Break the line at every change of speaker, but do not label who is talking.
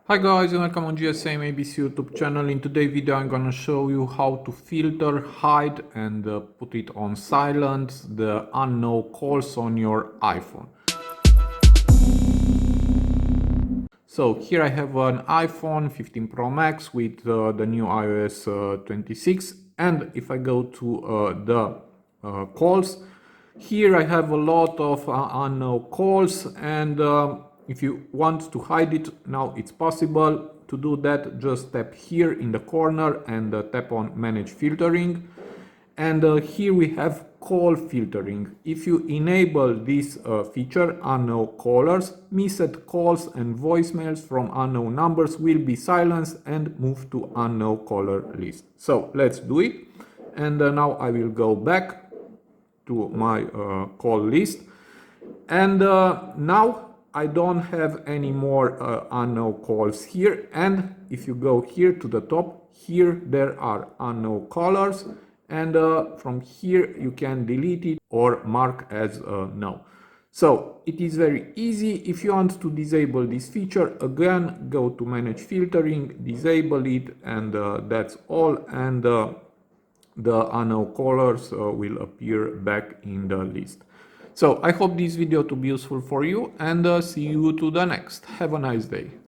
Hi guys and welcome on GSM-ABC YouTube channel. In today's video I'm gonna show you how to filter, hide and put it on silent the unknown calls on your iPhone. So here I have an iPhone 15 Pro Max with the new iOS 26, and if I go to the calls, here I have a lot of unknown calls, and if you want to hide it, now it's possible. To do that, just tap here in the corner and tap on Manage Filtering. And here we have call filtering. If you enable this feature, unknown callers, missed calls and voicemails from unknown numbers will be silenced and moved to unknown caller list. So let's do it. And now I will go back to my call list. And now I don't have any more unknown calls here. And if you go here to the top, here there are unknown callers. And from here you can delete it or mark as no. So it is very easy. If you want to disable this feature, again, go to Manage Filtering, disable it, and that's all. And the unknown callers will appear back in the list. So I hope this video to be useful for you, and see you to the next. Have a nice day.